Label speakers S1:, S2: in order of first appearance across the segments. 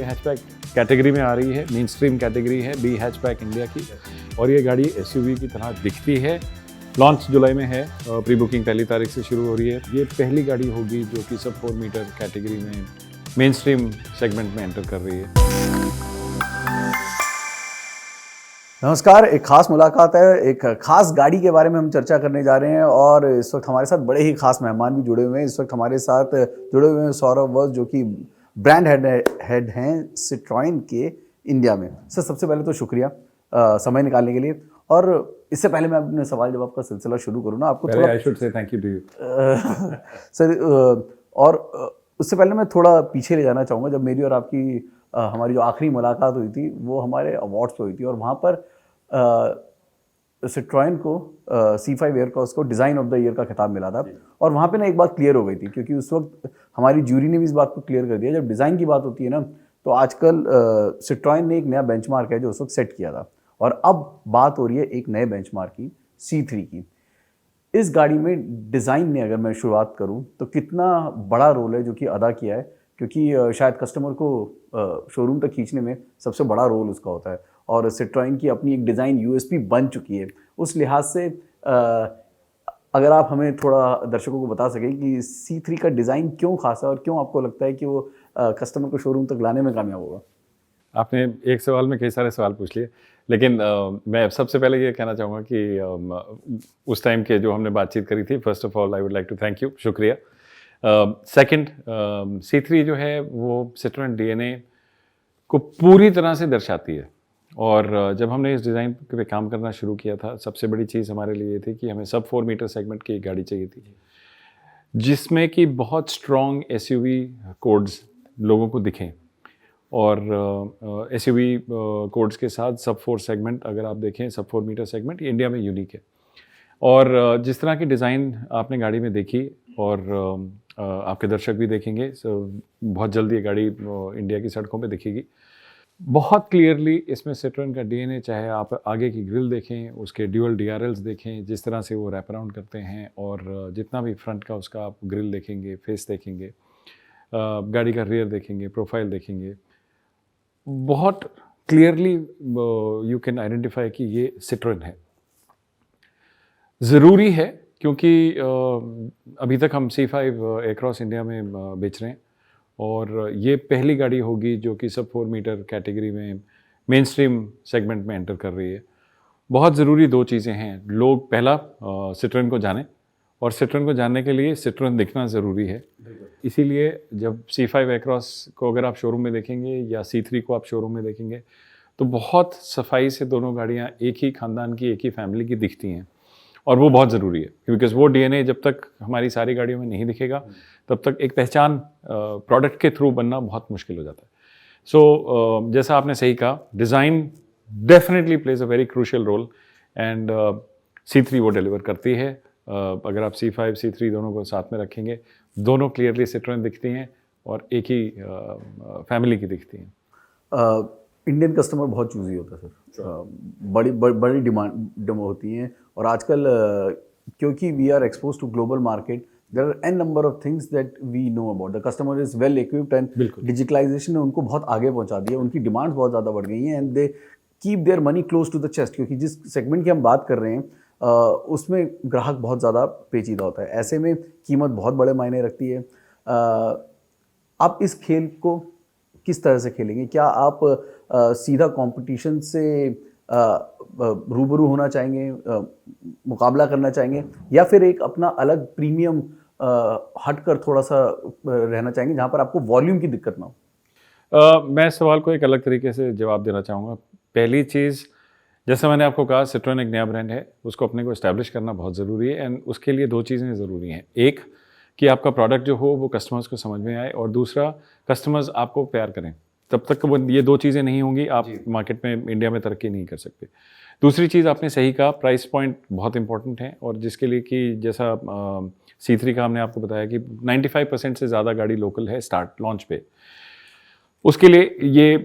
S1: Hatchback category में आ रही है, मेन स्ट्रीम कैटेगरी है बी हैचबैक इंडिया की, और ये गाड़ी एसयूवी की तरह दिखती है। लॉन्च जुलाई में है, प्री बुकिंग पहली तारीख से शुरू हो रही है। ये पहली गाड़ी होगी जो कि सब 4 मीटर कैटेगरी में मेन स्ट्रीम सेगमेंट में एंटर कर रही है।
S2: नमस्कार, एक खास मुलाकात है, एक खास गाड़ी के बारे में हम चर्चा करने जा रहे हैं और इस वक्त हमारे साथ बड़े ही खास मेहमान भी जुड़े हुए हैं। इस वक्त हमारे साथ जुड़े हुए हैं सौरभ वत्स, जो कि ब्रांड हेड हैं सिट्रोइन के इंडिया में। सर, सबसे पहले तो शुक्रिया समय निकालने के लिए। और इससे पहले मैं अपने सवाल जवाब का सिलसिला शुरू करूँ ना, आपको थोड़ा
S1: I should say thank you to you
S2: sir. और उससे पहले मैं थोड़ा पीछे ले जाना चाहूँगा। जब मेरी और आपकी हमारी जो आखिरी मुलाकात हुई थी वो हमारे अवार्ड्स पे हुई थी, और वहाँ पर सिट्रोइन को C5 एयरक्रॉस को डिज़ाइन ऑफ द ईयर का खिताब मिला था। और वहाँ पे ना एक बात क्लियर हो गई थी, क्योंकि उस वक्त हमारी जूरी ने भी इस बात को क्लियर कर दिया, जब डिज़ाइन की बात होती है ना, तो आजकल सिट्रोइन ने एक नया बेंचमार्क है जो उस वक्त सेट किया था, और अब बात हो रही है एक नए बेंचमार्क की, C3 की। इस गाड़ी में डिज़ाइन ने, अगर मैं शुरुआत करूं, तो कितना बड़ा रोल है जो कि अदा किया है, क्योंकि शायद कस्टमर को शोरूम तक खींचने में सबसे बड़ा रोल उसका होता है, और सिट्रोइन की अपनी एक डिज़ाइन USP बन चुकी है। उस लिहाज से अगर आप हमें थोड़ा दर्शकों को बता सकें कि C3 का डिज़ाइन क्यों खास है और क्यों आपको लगता है कि वो कस्टमर को शोरूम तक लाने में कामयाब होगा।
S1: आपने एक सवाल में कई सारे सवाल पूछ लिए, लेकिन मैं सबसे पहले ये कहना चाहूँगा कि उस टाइम के जो हमने बातचीत करी थी, first of all I would like to thank you, शुक्रिया। सेकंड, C3 जो है वो सिट्रोइन DNA को पूरी तरह से दर्शाती है। और जब हमने इस डिज़ाइन पे काम करना शुरू किया था, सबसे बड़ी चीज़ हमारे लिए ये थी कि हमें सब 4 मीटर सेगमेंट की एक गाड़ी चाहिए थी, जिसमें कि बहुत स्ट्रॉन्ग SUV कोड्स लोगों को दिखें। और SUV कोड्स के साथ सब 4 सेगमेंट, अगर आप देखें सब 4 मीटर सेगमेंट, ये इंडिया में यूनिक है। और जिस तरह की डिज़ाइन आपने गाड़ी में देखी, और आपके दर्शक भी देखेंगे, बहुत जल्दी ये गाड़ी इंडिया की सड़कों पे दिखेगी। बहुत क्लियरली इसमें सिट्रोइन का DNA, चाहे आप आगे की ग्रिल देखें, उसके ड्यूअल DRLs देखें, जिस तरह से वो रैप अराउंड करते हैं, और जितना भी फ्रंट का उसका आप ग्रिल देखेंगे, फेस देखेंगे, गाड़ी का रियर देखेंगे, प्रोफाइल देखेंगे, बहुत क्लियरली यू कैन आइडेंटिफाई कि ये सिट्रोइन है। ज़रूरी है क्योंकि अभी तक हम C5 एयरक्रॉस इंडिया में बेच रहे हैं, और ये पहली गाड़ी होगी जो कि सब 4 मीटर कैटेगरी में मेन स्ट्रीम सेगमेंट में एंटर कर रही है। बहुत ज़रूरी 2 चीज़ें हैं। लोग पहला सिट्रोइन को जानें, और सिट्रोइन को जानने के लिए सिट्रोइन दिखना ज़रूरी है। इसीलिए जब C5 एयरक्रॉस को अगर आप शोरूम में देखेंगे, या C3 को आप शोरूम में देखेंगे, तो बहुत सफाई से दोनों गाड़ियाँ एक ही ख़ानदान की, एक ही फैमिली की दिखती हैं, और वो बहुत ज़रूरी है, बिकॉज़ वो DNA जब तक हमारी सारी गाड़ियों में नहीं दिखेगा, तब तक एक पहचान प्रोडक्ट के थ्रू बनना बहुत मुश्किल हो जाता है। सो जैसा आपने सही कहा, design definitely plays a very crucial role, and C3 वो डिलीवर करती है। अगर आप C5 C3 दोनों को साथ में रखेंगे, दोनों क्लियरली सिट्रोइन दिखती हैं और एक ही फैमिली की दिखती हैं।
S2: इंडियन कस्टमर बहुत चूजी होता है सर, बड़ी डिमांड होती हैं, और आजकल क्योंकि we are expose to global market, there are an number of things that we know about. The customer is well equipped, and digitalisation ने उनको बहुत आगे पहुंचा दिया, उनकी डिमांड्स बहुत ज़्यादा बढ़ गई हैं, and they keep their money close to the chest, क्योंकि जिस सेगमेंट की हम बात कर रहे हैं उसमें ग्राहक बहुत ज़्यादा पेचीदा होता है। ऐसे में कीमत बहुत बड़े मायने रखती है। आप इस खेल को किस तरह से खेलेंगे? क्या आप सीधा कंपटीशन से रूबरू होना चाहेंगे, मुकाबला करना चाहेंगे, या फिर एक अपना अलग प्रीमियम हटकर थोड़ा सा रहना चाहेंगे जहां पर आपको वॉल्यूम की दिक्कत ना हो?
S1: मैं सवाल को एक अलग तरीके से जवाब देना चाहूँगा। पहली चीज़, जैसे मैंने आपको कहा, सिट्रोइन एक नया ब्रांड है, उसको अपने को इस्टेब्लिश करना बहुत ज़रूरी है, एंड उसके लिए 2 चीज़ें ज़रूरी हैं। एक, कि आपका प्रोडक्ट जो हो वो कस्टमर्स को समझ में आए, और दूसरा, कस्टमर्स आपको प्यार करें। तब तक वो ये 2 चीज़ें नहीं होंगी, आप मार्केट में, इंडिया में तरक्की नहीं कर सकते। दूसरी चीज़, आपने सही कहा, प्राइस पॉइंट बहुत इंपॉर्टेंट है, और जिसके लिए कि जैसा C3 का हमने आपको बताया कि 95% से ज़्यादा गाड़ी लोकल है स्टार्ट लॉन्च पे। उसके लिए ये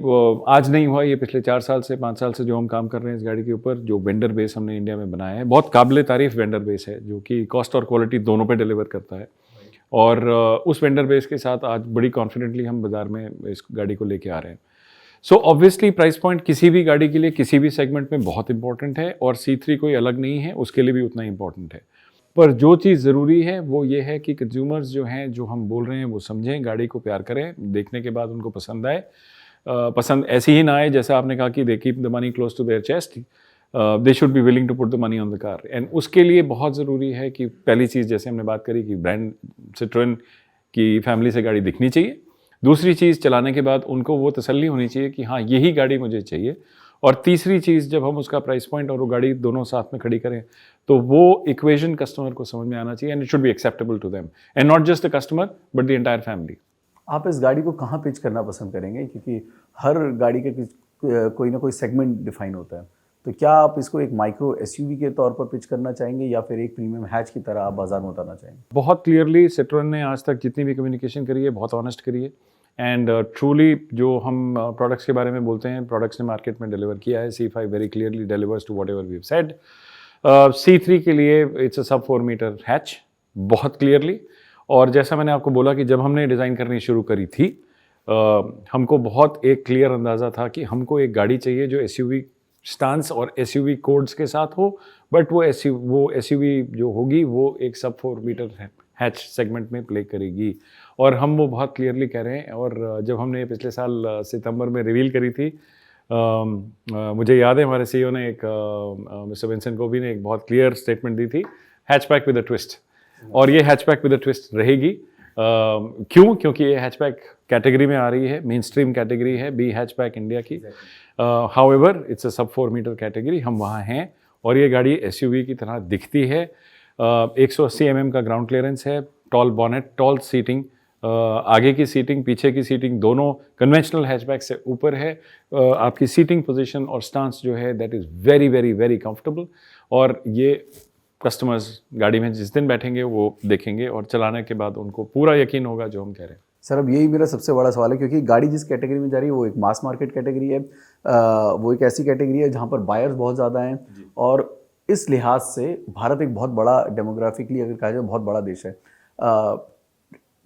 S1: आज नहीं हुआ, ये पिछले 4 साल से 5 साल से जो हम काम कर रहे हैं इस गाड़ी के ऊपर, जो वेंडर बेस हमने इंडिया में बनाया है, बहुत काबिल तारीफ वेंडर बेस है, जो कि कॉस्ट और क्वालिटी दोनों पे डिलीवर करता है। और उस वेंडर बेस के साथ आज बड़ी कॉन्फिडेंटली हम बाज़ार में इस गाड़ी को लेके आ रहे हैं। सो ऑब्वियसली प्राइस पॉइंट किसी भी गाड़ी के लिए किसी भी सेगमेंट में बहुत इंपॉर्टेंट है और C3 कोई अलग नहीं है, उसके लिए भी उतना इंपॉर्टेंट है। पर जो चीज़ ज़रूरी है वो ये है कि कंज्यूमर्स जो हैं, जो हम बोल रहे हैं वो समझें, गाड़ी को प्यार करें, देखने के बाद उनको पसंद आए। पसंद ऐसी ही ना आए जैसा आपने कहा कि they keep the money close to their chest, they should be willing to put the money on the car. And उसके लिए बहुत ज़रूरी है कि पहली चीज़ जैसे हमने बात करी कि ब्रांड सिट्रोएन की फैमिली से गाड़ी दिखनी चाहिए। दूसरी चीज़ चलाने के बाद उनको वो तसल्ली होनी चाहिए कि हाँ यही गाड़ी मुझे चाहिए। और तीसरी चीज़ जब हम उसका प्राइस पॉइंट और वो गाड़ी दोनों साथ में खड़ी करें तो वो इक्वेशन कस्टमर को समझ में आना चाहिए and it should be acceptable to them and not just the customer but the entire family.
S2: आप इस गाड़ी को कहाँ पिच करना पसंद करेंगे, क्योंकि हर गाड़ी का कोई ना कोई सेगमेंट डिफाइन होता है, तो क्या आप इसको एक माइक्रो एसयूवी के तौर पर पिच करना चाहेंगे या फिर एक प्रीमियम हैच की तरह आप बाजार में उतारना चाहेंगे?
S1: बहुत क्लियरली सिट्रोएन ने आज तक जितनी भी कम्युनिकेशन करी है बहुत ऑनेस्ट करी है एंड ट्रूली जो हम प्रोडक्ट्स के बारे में बोलते हैं, प्रोडक्ट्स ने मार्केट में डिलीवर किया है। C5 very clearly delivers to whatever we have said. C3 के लिए इट्स अ सब 4 मीटर हैच बहुत क्लियरली। और जैसा मैंने आपको बोला कि जब हमने डिज़ाइन करनी शुरू करी थी हमको बहुत एक क्लियर अंदाज़ा था कि हमको एक गाड़ी चाहिए जो एसयूवी स्टांस और एसयूवी कोड्स के साथ हो, बट वो एसयूवी जो होगी वो एक सब 4 मीटर हैच सेगमेंट में प्ले करेगी और हम वो बहुत क्लियरली कह रहे हैं। और जब हमने पिछले साल सितंबर में रिवील करी थी, मुझे याद है हमारे CEO ने एक मिस्टर विंसेंट गोबी ने एक बहुत क्लियर स्टेटमेंट दी थी, हैचबैक विद अ ट्विस्ट। और ये हैचबैक विद अ ट्विस्ट रहेगी। क्यों? क्योंकि ये हैचबैक कैटेगरी में आ रही है, मेन स्ट्रीम कैटेगरी है बी हैचबैक इंडिया की। हाउएवर इट्स अ सब 4 मीटर कैटेगरी, हम वहाँ हैं और ये गाड़ी एसयूवी की तरह दिखती है। 180 mm का ग्राउंड क्लियरेंस है, टॉल बॉनेट, टॉल सीटिंग, आगे की सीटिंग पीछे की सीटिंग दोनों कन्वेंशनल हैचबैक से ऊपर है। आपकी सीटिंग पोजीशन और स्टांस जो है that is very very very comfortable और ये कस्टमर्स गाड़ी में जिस दिन बैठेंगे वो देखेंगे और चलाने के बाद उनको पूरा यकीन होगा जो हम कह रहे हैं।
S2: सर अब यही मेरा सबसे बड़ा सवाल है, क्योंकि गाड़ी जिस कैटेगरी में जा रही है वो एक मास मार्केट कैटेगरी है, वो एक ऐसी कैटेगरी है जहाँ पर बायर्स बहुत ज़्यादा हैं और इस लिहाज से भारत एक बहुत बड़ा डेमोग्राफिकली अगर कहा जाए बहुत बड़ा देश है।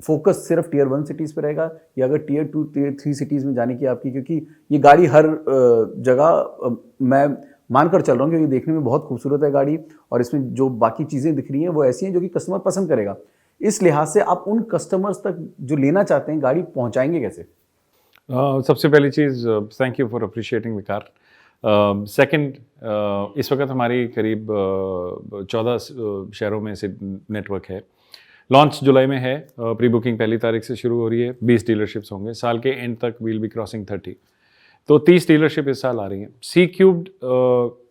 S2: फोकस सिर्फ टियर 1 सिटीज़ पे रहेगा या अगर टियर 2 टियर 3 सिटीज़ में जाने की आपकी, क्योंकि ये गाड़ी हर जगह मैं मानकर चल रहा हूँ क्योंकि देखने में बहुत खूबसूरत है गाड़ी और इसमें जो बाकी चीज़ें दिख रही हैं वो ऐसी हैं जो कि कस्टमर पसंद करेगा। इस लिहाज से आप उन कस्टमर्स तक जो लेना चाहते हैं गाड़ी पहुंचाएंगे कैसे?
S1: सबसे पहली चीज़ thank you for appreciating the car. Second, इस वक्त हमारी करीब 14 शहरों में से नेटवर्क है। लॉन्च जुलाई में है, प्री बुकिंग पहली तारीख से शुरू हो रही है, 20 डीलरशिप्स होंगे, साल के एंड तक वील बी क्रॉसिंग 30, तो 30 डीलरशिप इस साल आ रही हैं। C-Cubed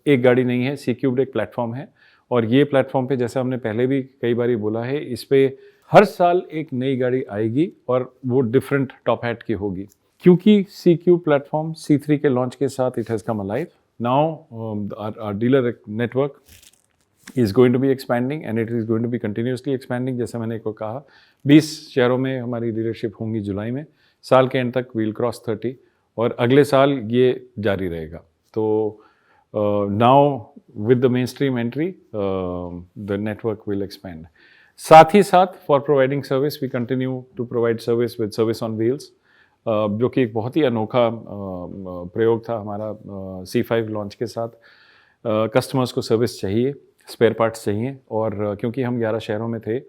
S1: एक गाड़ी नहीं है, C-Cubed एक प्लेटफॉर्म है और ये प्लेटफॉर्म पे जैसे हमने पहले भी कई बार बोला है, इस पे हर साल एक नई गाड़ी आएगी और वो डिफरेंट टॉप हैट की होगी, क्योंकि C-Cube प्लेटफॉर्म C3 के लॉन्च के साथ it has come alive now. Our dealer network is going to be expanding and it is going to be continuously expanding। जैसे मैंने को कहा 20 शहरों में हमारी डीलरशिप होंगी जुलाई में, साल के एंड तक वील क्रॉस 30 और अगले साल ये जारी रहेगा। तो now with the mainstream entry the network will expand. साथ ही साथ for providing service we continue to provide service with service on wheels, जो कि एक बहुत ही अनोखा प्रयोग था हमारा C5 लॉन्च के साथ। कस्टमर्स को सर्विस चाहिए, स्पेयर पार्ट्स चाहिए और क्योंकि हम 11 शहरों में थे,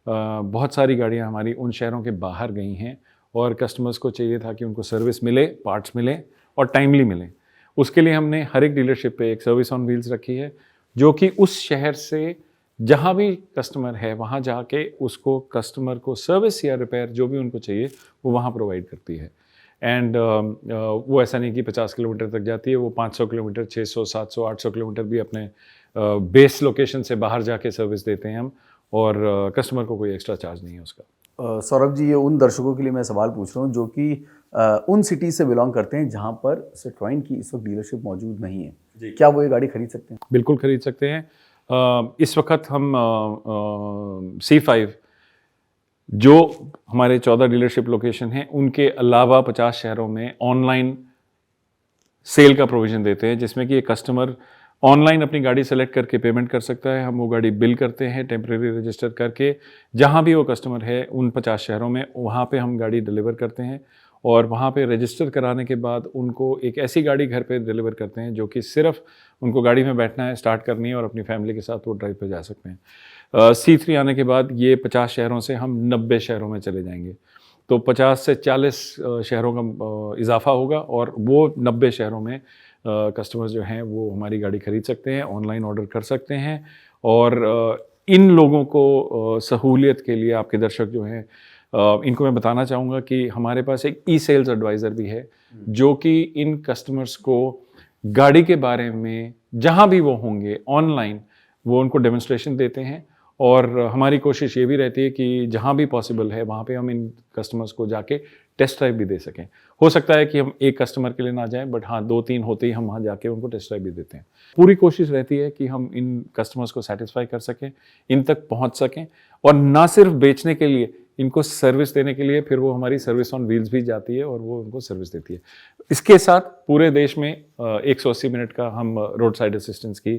S1: बहुत सारी गाड़ियां हमारी उन शहरों के बाहर गई हैं और कस्टमर्स को चाहिए था कि उनको सर्विस मिले, पार्ट्स मिले और टाइमली मिले। उसके लिए हमने हर एक डीलरशिप पे एक सर्विस ऑन व्हील्स रखी है, जो कि उस शहर से जहाँ भी कस्टमर है वहाँ जाके उसको कस्टमर को सर्विस या रिपेयर जो भी उनको चाहिए वो वहाँ प्रोवाइड करती है। एंड वो ऐसा नहीं कि 50 किलोमीटर तक जाती है, वो 500 किलोमीटर, 600, 700, 800 किलोमीटर भी अपने बेस लोकेशन से बाहर जाके सर्विस देते हैं हम और कस्टमर को कोई एक्स्ट्रा चार्ज नहीं है उसका।
S2: सौरभ जी, ये उन दर्शकों के लिए मैं सवाल पूछ रहा हूँ जो कि उन सिटीज़ से बिलोंग करते हैं जहाँ पर सिट्रोएन की इस वक्त डीलरशिप मौजूद नहीं है, क्या वो ये गाड़ी खरीद सकते हैं?
S1: बिल्कुल खरीद सकते हैं। इस वक्त हम C5 जो हमारे 14 डीलरशिप लोकेशन हैं उनके अलावा 50 शहरों में ऑनलाइन सेल का प्रोविज़न देते हैं, जिसमें कि एक कस्टमर ऑनलाइन अपनी गाड़ी सेलेक्ट करके पेमेंट कर सकता है। हम वो गाड़ी बिल करते हैं टेम्परेरी रजिस्टर करके, जहाँ भी वो कस्टमर है उन 50 शहरों में वहाँ पे हम गाड़ी डिलीवर करते हैं और वहाँ पे रजिस्टर कराने के बाद उनको एक ऐसी गाड़ी घर पे डिलीवर करते हैं जो कि सिर्फ उनको गाड़ी में बैठना है, स्टार्ट करनी है और अपनी फैमिली के साथ वो ड्राइव पे जा सकते हैं। C3 आने के बाद ये 50 शहरों से हम 90 शहरों में चले जाएंगे, तो 50 से 40 शहरों का इजाफा होगा और वो 90 शहरों में कस्टमर्स जो हैं वो हमारी गाड़ी खरीद सकते हैं, ऑनलाइन ऑर्डर कर सकते हैं। और इन लोगों को सहूलियत के लिए आपके दर्शक जो हैं इनको मैं बताना चाहूँगा कि हमारे पास एक ई-सेल्स एडवाइज़र भी है जो कि इन कस्टमर्स को गाड़ी के बारे में जहाँ भी वो होंगे ऑनलाइन वो उनको डेमोन्स्ट्रेशन देते हैं। और हमारी कोशिश ये भी रहती है कि जहाँ भी पॉसिबल है वहाँ पे हम इन कस्टमर्स को जाके टेस्ट ड्राइव भी दे सकें। हो सकता है कि हम एक कस्टमर के लिए ना जाएं, बट हाँ 2-3 होते ही हम वहाँ जाके उनको टेस्ट ड्राइव भी देते हैं। पूरी कोशिश रहती है कि हम इन कस्टमर्स को सेटिस्फाई कर सकें, इन तक पहुँच सकें और ना सिर्फ बेचने के लिए, इनको सर्विस देने के लिए फिर वो हमारी सर्विस ऑन व्हील्स भी जाती है और वो उनको सर्विस देती है। इसके साथ पूरे देश में 180 मिनट का हम रोड साइड असिस्टेंस की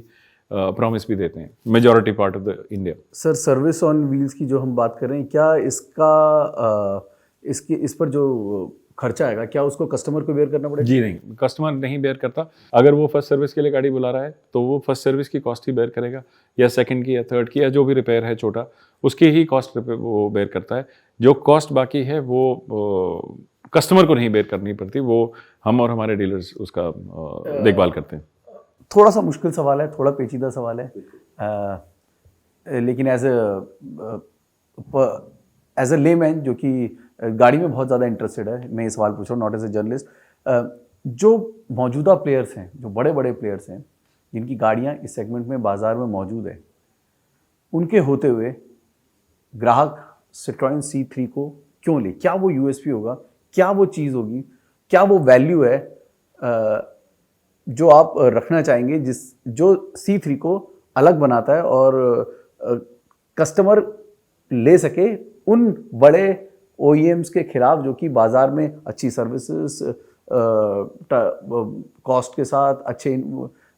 S1: प्रॉमिस भी देते हैं, majority part of the India.
S2: Sir service on wheels की जो हम बात कर रहे हैं, क्या इसका इस पर जो खर्चा आएगा क्या उसको कस्टमर को बेयर करना पड़ेगा?
S1: जी नहीं, कस्टमर नहीं बेयर करता। अगर वो फर्स्ट सर्विस के लिए गाड़ी बुला रहा है तो वो फर्स्ट सर्विस की कॉस्ट ही बेयर करेगा, या सेकंड की या थर्ड की, या जो भी रिपेयर है छोटा उसकी ही कॉस्ट वो बेयर करता है। जो कॉस्ट बाकी है वो कस्टमर को नहीं बेयर करनी पड़ती, वो हम और हमारे डीलर्स उसका देखभाल करते हैं।
S2: थोड़ा सा मुश्किल सवाल है, थोड़ा पेचीदा सवाल है, लेकिन एज अ लेमैन जो कि गाड़ी में बहुत ज़्यादा इंटरेस्टेड है, मैं ये सवाल पूछ रहा हूँ नॉट एज ए जर्नलिस्ट। जो मौजूदा प्लेयर्स हैं, जो बड़े बड़े प्लेयर्स हैं जिनकी गाड़ियाँ इस सेगमेंट में बाज़ार में मौजूद है, उनके होते हुए ग्राहक सिट्रोएन C3 को क्यों ले? क्या वो USP होगा, क्या वो चीज़ होगी, क्या वो वैल्यू है जो आप रखना चाहेंगे जो C3 को अलग बनाता है और कस्टमर ले सके उन बड़े OEMs के खिलाफ जो कि बाज़ार में अच्छी सर्विसेज कॉस्ट के साथ, अच्छे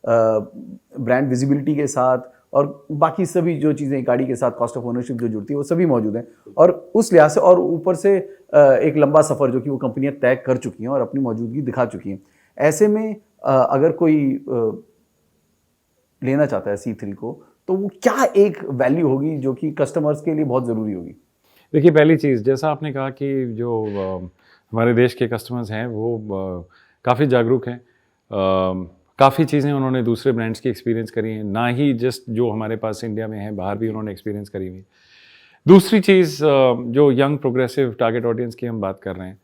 S2: ब्रांड विजिबिलिटी के साथ और बाकी सभी जो चीज़ें गाड़ी के साथ कॉस्ट ऑफ ओनरशिप जो जुड़ती है वो सभी मौजूद हैं। और उस लिहाज से और ऊपर से एक लंबा सफ़र जो कि वो कंपनियां तय कर चुकी हैं और अपनी मौजूदगी दिखा चुकी हैं। ऐसे में अगर कोई लेना चाहता है C3 को, तो वो क्या एक वैल्यू होगी जो कि कस्टमर्स के लिए बहुत ज़रूरी होगी?
S1: देखिए, पहली चीज़ जैसा आपने कहा कि जो हमारे देश के कस्टमर्स हैं वो काफ़ी जागरूक हैं, काफ़ी चीज़ें उन्होंने दूसरे ब्रांड्स की एक्सपीरियंस करी हैं, ना ही जस्ट जो हमारे पास इंडिया में है, बाहर भी उन्होंने एक्सपीरियंस करी हुई। दूसरी चीज़ जो यंग प्रोग्रेसिव टारगेट ऑडियंस की हम बात कर रहे हैं,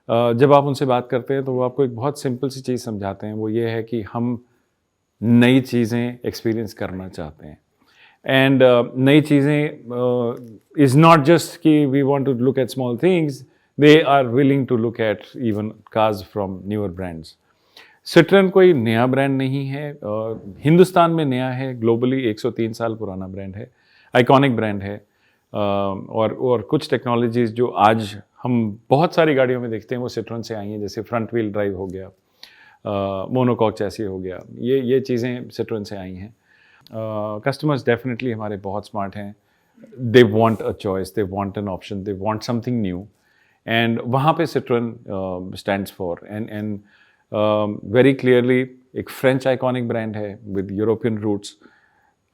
S1: जब आप उनसे बात करते हैं तो वो आपको एक बहुत सिंपल सी चीज़ समझाते हैं, वो ये है कि हम नई चीज़ें एक्सपीरियंस करना चाहते हैं। एंड नई चीज़ें इज़ नॉट जस्ट कि we want to look at small things, they are willing to look at even cars from newer brands. Citroen कोई नया ब्रांड नहीं है, हिंदुस्तान में नया है, ग्लोबली 103 साल पुराना ब्रांड है, आइकॉनिक ब्रांड है। और कुछ टेक्नोलॉजीज़ जो आज हम बहुत सारी गाड़ियों में देखते हैं वो सिट्रोएन से आई हैं, जैसे फ्रंट व्हील ड्राइव हो गया, मोनोकॉक चैसी हो गया, ये चीज़ें सिट्रोएन से आई हैं। कस्टमर्स डेफिनेटली हमारे बहुत स्मार्ट हैं, they want a choice, they want an option, they want something new, and वहाँ पे Citroen stands for and very clearly एक फ्रेंच आइकॉनिक ब्रांड है विद यूरोपियन रूट्स।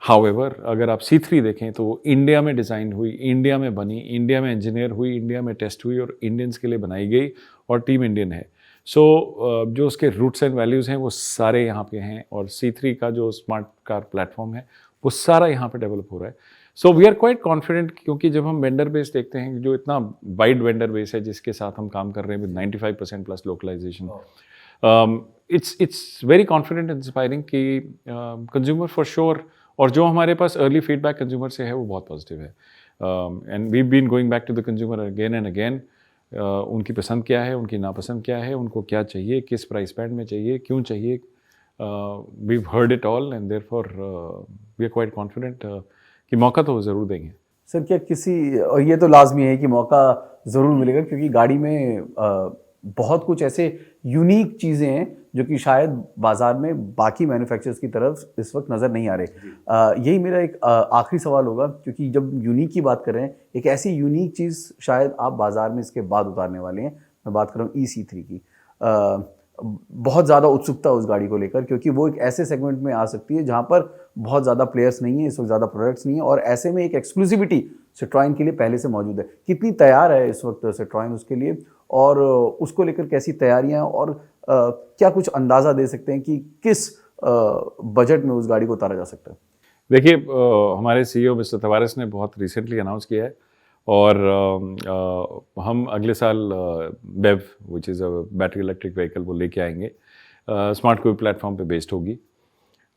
S1: हाउएवर अगर आप C3 देखें तो वो इंडिया में डिज़ाइन हुई, इंडिया में बनी, इंडिया में इंजीनियर हुई, इंडिया में टेस्ट हुई और इंडियंस के लिए बनाई गई और टीम इंडियन है। सो जो उसके रूट्स एंड वैल्यूज़ हैं वो सारे यहाँ पे हैं, और C3 का जो स्मार्ट कार प्लेटफॉर्म है वो सारा यहाँ पे डेवलप हो रहा है। So we are quite confident, क्योंकि जब हम वेंडर बेस देखते हैं, जो इतना वाइड वेंडर बेस है जिसके साथ हम काम कर रहे हैं with 95% plus localisation, it's very confident inspiring कि कंज्यूमर फॉर श्योर, और जो हमारे पास अर्ली फीडबैक कंज्यूमर से है वो बहुत पॉजिटिव है। And we been going back to the consumer again and again, उनकी पसंद क्या है, उनकी नापसंद क्या है, उनको क्या चाहिए, किस प्राइस बैंड में चाहिए, क्यों चाहिए, we heard it all and therefore we are quite confident कि मौका तो ज़रूर देंगे।
S2: सर क्या और ये तो लाजमी है कि मौका ज़रूर मिलेगा, क्योंकि गाड़ी में बहुत कुछ ऐसे यूनिक चीज़ें हैं जो कि शायद बाज़ार में बाकी मैन्युफैक्चरर्स की तरफ इस वक्त नज़र नहीं आ रहे। यही मेरा एक आखिरी सवाल होगा, क्योंकि जब यूनिक की बात कर रहे हैं, एक ऐसी यूनिक चीज़ शायद आप बाज़ार में इसके बाद उतारने वाले हैं। मैं बात कर रहा हूँ E C3 की, बहुत ज़्यादा उत्सुकता उस गाड़ी को लेकर, क्योंकि वो एक ऐसे सेगमेंट में आ सकती है जहाँ पर बहुत ज़्यादा प्लेयर्स नहीं है, इस वक्त ज़्यादा प्रोडक्ट्स नहीं है, और ऐसे में एक एक्सक्लूसिविटी सिट्रोइन के लिए पहले से मौजूद है। कितनी तैयार है इस वक्त सिट्रोइन उसके लिए, और उसको लेकर कैसी तैयारियां, और क्या कुछ अंदाज़ा दे सकते हैं कि किस बजट में उस गाड़ी को उतारा जा सकता है?
S1: देखिए, हमारे CEO मिस्टर तवारेस ने बहुत रिसेंटली अनाउंस किया है, और हम अगले साल BEV which is a battery electric vehicle वो लेके आएंगे। स्मार्ट कोई प्लेटफॉर्म पे बेस्ड होगी।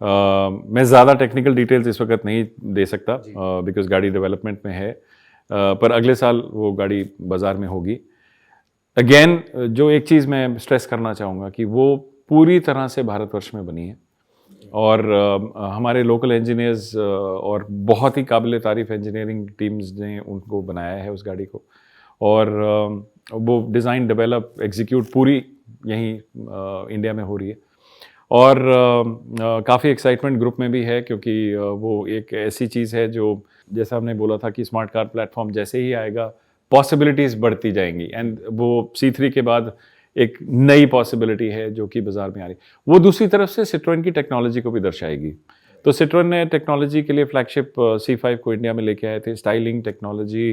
S1: मैं ज़्यादा टेक्निकल डिटेल्स इस वक्त नहीं दे सकता बिकॉज गाड़ी डेवलपमेंट में है, पर अगले साल वो गाड़ी बाज़ार में होगी। अगेन, जो एक चीज़ मैं स्ट्रेस करना चाहूँगा कि वो पूरी तरह से भारतवर्ष में बनी है, और हमारे लोकल इंजीनियर्स और बहुत ही काबिल तारीफ इंजीनियरिंग टीम्स ने उनको बनाया है उस गाड़ी को, और वो डिज़ाइन, डेवलप, एग्जीक्यूट पूरी यहीं इंडिया में हो रही है। और काफ़ी एक्साइटमेंट ग्रुप में भी है, क्योंकि वो एक ऐसी चीज़ है जो, जैसा हमने बोला था कि स्मार्ट कार प्लेटफॉर्म जैसे ही आएगा पॉसिबिलिटीज़ बढ़ती जाएंगी, एंड वो C3 के बाद एक नई पॉसिबिलिटी है जो कि बाज़ार में आ रही। वो दूसरी तरफ से सिट्रोइन की टेक्नोलॉजी को भी दर्शाएगी। तो सिट्रोइन ने टेक्नोलॉजी के लिए फ्लैगशिप C5 को इंडिया में लेके आए थे। Styling technology,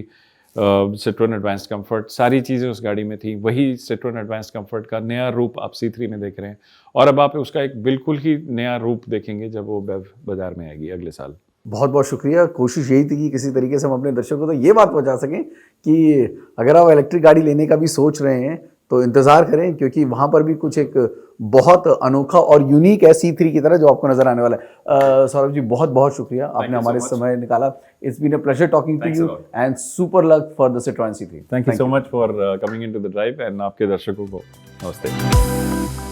S1: Citroen advanced comfort, सारी चीज़ें उस गाड़ी में थी। वही सिट्रोइन एडवांस्ड कंफर्ट का नया रूप आप C3 में देख रहे हैं, और अब आप उसका एक बिल्कुल ही नया रूप देखेंगे जब वो BEV बाज़ार में आएगी अगले साल।
S2: बहुत बहुत शुक्रिया। कोशिश यही थी कि किसी तरीके से हम अपने दर्शकों को ये बात पहुंचा सकें कि अगर आप इलेक्ट्रिक गाड़ी लेने का भी सोच रहे हैं तो इंतज़ार करें, क्योंकि वहाँ पर भी कुछ एक बहुत अनोखा और यूनिक है C3 की तरह जो आपको नजर आने वाला है। सौरभ जी, बहुत बहुत शुक्रिया, आपने हमारे समय निकाला। It's been a pleasure talking to you, and super luck for the Citroen C3।
S1: Thank you so much for coming into the drive, and आपके दर्शकों को नमस्ते।